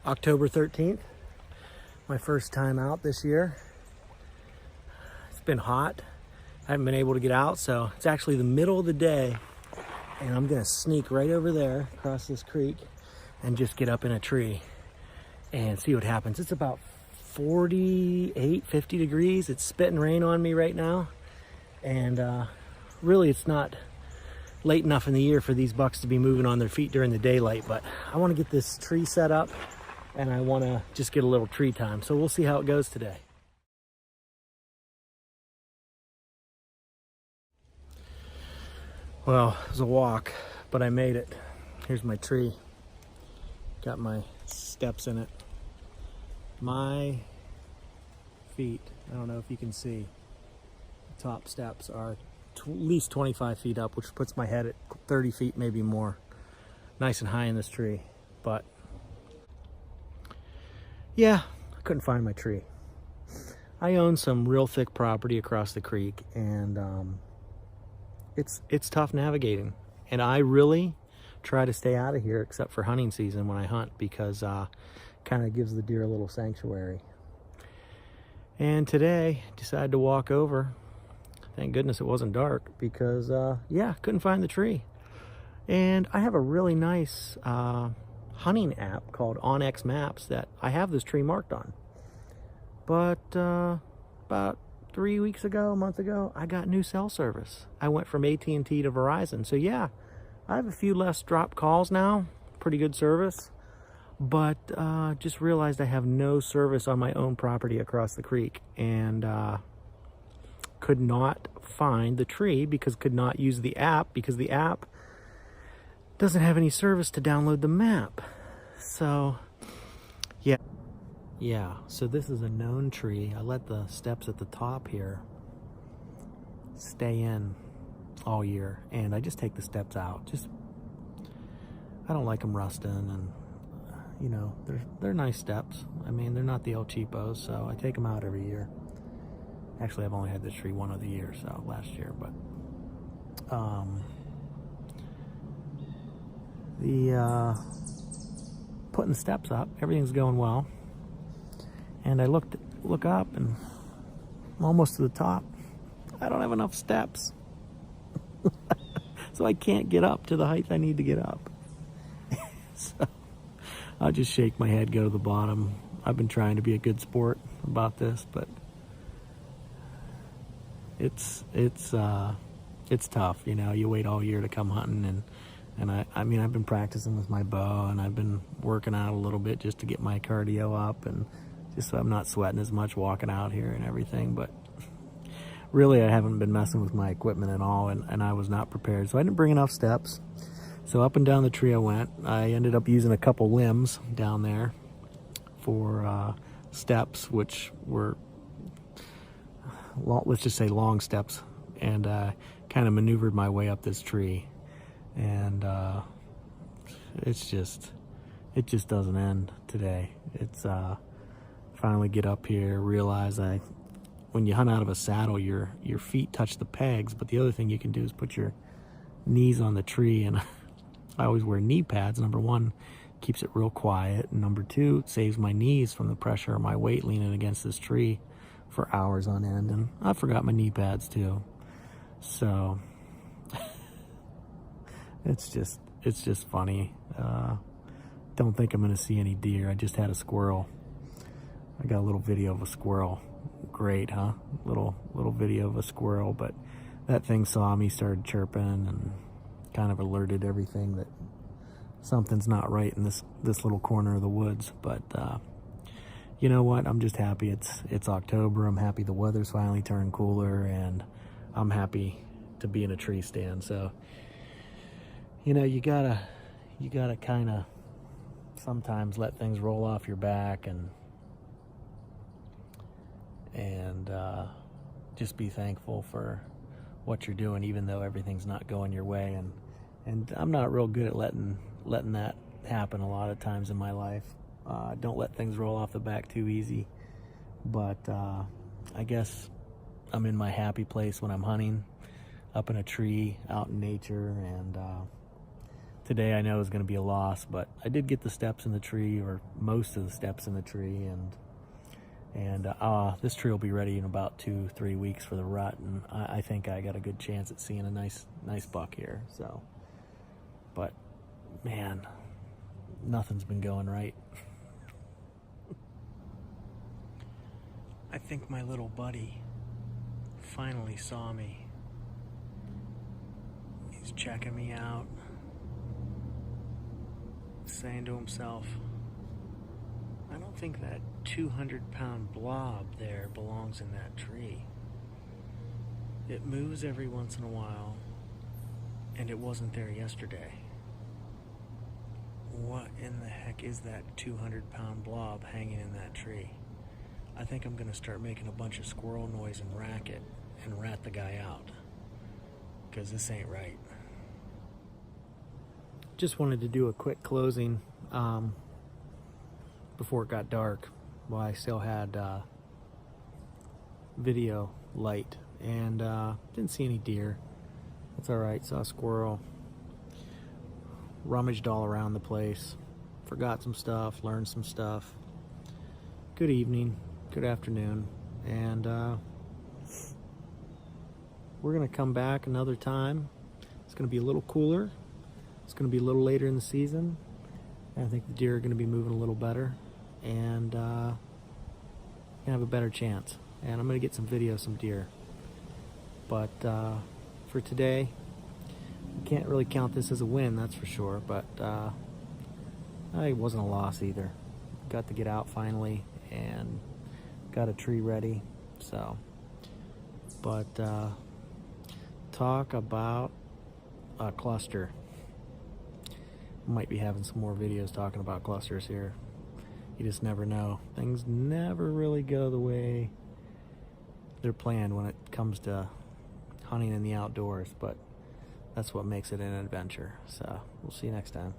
October 13th, my first time out this year. It's been hot. I haven't been able to get out, so it's actually the middle of the day, and I'm gonna sneak right over there across this creek and just get up in a tree and see what happens. It's about 48, 50 degrees. It's spitting rain on me right now, and really it's not late enough in the year for these bucks to be moving on their feet during the daylight, but I want to get this tree set up and I want to just get a little tree time. So we'll see how it goes today. Well, it was a walk, but I made it. Here's my tree. Got my steps in it. My feet, I don't know if you can see, the top steps are at least 25 feet up, which puts my head at 30 feet, maybe more. Nice and high in this tree, but yeah, I couldn't find my tree. I own some real thick property across the creek, and it's tough navigating. And I really try to stay out of here except for hunting season when I hunt, because kind of gives the deer a little sanctuary. And today, decided to walk over. Thank goodness it wasn't dark, because yeah, couldn't find the tree. And I have a really nice hunting app called onX Maps that I have this tree marked on. But about 3 weeks ago, a month ago, I got new cell service. I went from AT&T to Verizon. So yeah, I have a few less dropped calls now, pretty good service. But just realized I have no service on my own property across the creek, and could not find the tree because could not use the app because the app doesn't have any service to download the map. So yeah, so this is a known tree. I let the steps at the top here stay in all year, and I just take the steps out. I don't like them rusting, and you know, they're nice steps. I mean, they're not the El Cheapos, so I take them out every year. Actually, I've only had this tree one other year, so last year, but putting the steps up, everything's going well. And I look up, and I'm almost to the top. I don't have enough steps. So I can't get up to the height I need to get up. So I'll just shake my head, go to the bottom. I've been trying to be a good sport about this, but it's tough. You know, you wait all year to come hunting, and I mean, I've been practicing with my bow, and I've been working out a little bit just to get my cardio up, and just so I'm not sweating as much walking out here and everything. But really, I haven't been messing with my equipment at all, and I was not prepared, so I didn't bring enough steps. So up and down the tree I went. I ended up using a couple limbs down there for steps, which were, let's just say, long steps, and kind of maneuvered my way up this tree. And it just doesn't end today. It's finally get up here, realize when you hunt out of a saddle, your feet touch the pegs, but the other thing you can do is put your knees on the tree, and I always wear knee pads. Number one, keeps it real quiet, and number two, it saves my knees from the pressure of my weight leaning against this tree for hours on end. And I forgot my knee pads too, so it's just funny. Don't think I'm gonna see any deer. I just had a squirrel. I got a little video of a squirrel. Great, huh? Little video of a squirrel, but that thing saw me, started chirping, and kind of alerted everything that something's not right in this little corner of the woods. But you know what? I'm just happy it's October. I'm happy the weather's finally turned cooler, and I'm happy to be in a tree stand. So, you know, you gotta kind of sometimes let things roll off your back and just be thankful for what you're doing, even though everything's not going your way. And I'm not real good at letting that happen a lot of times in my life. Don't let things roll off the back too easy. But I guess I'm in my happy place when I'm hunting, up in a tree, out in nature, and today I know is going to be a loss, but I did get the steps in the tree, or most of the steps in the tree, and this tree will be ready in about 2-3 weeks for the rut, and I think I got a good chance at seeing a nice buck here. So, but man, nothing's been going right. I think my little buddy finally saw me. He's checking me out, saying to himself, I don't think that 200-pound blob there belongs in that tree. It moves every once in a while, and it wasn't there yesterday. What in the heck is that 200-pound blob hanging in that tree? I think I'm gonna start making a bunch of squirrel noise and racket and rat the guy out, because this ain't right. Just wanted to do a quick closing before it got dark, while I still had video light, and didn't see any deer. That's all right. Saw a squirrel. Rummaged all around the place, forgot some stuff, learned some stuff. Good evening, good afternoon, and we're gonna come back another time. It's gonna be a little cooler. It's gonna be a little later in the season. I think the deer are gonna be moving a little better, and gonna have a better chance. And I'm gonna get some video of some deer. But for today, you can't really count this as a win, that's for sure. But it wasn't a loss either. Got to get out finally and got a tree ready. So, but talk about a cluster. Might be having some more videos talking about clusters here. You just never know. Things never really go the way they're planned when it comes to hunting in the outdoors, but that's what makes it an adventure. So we'll see you next time.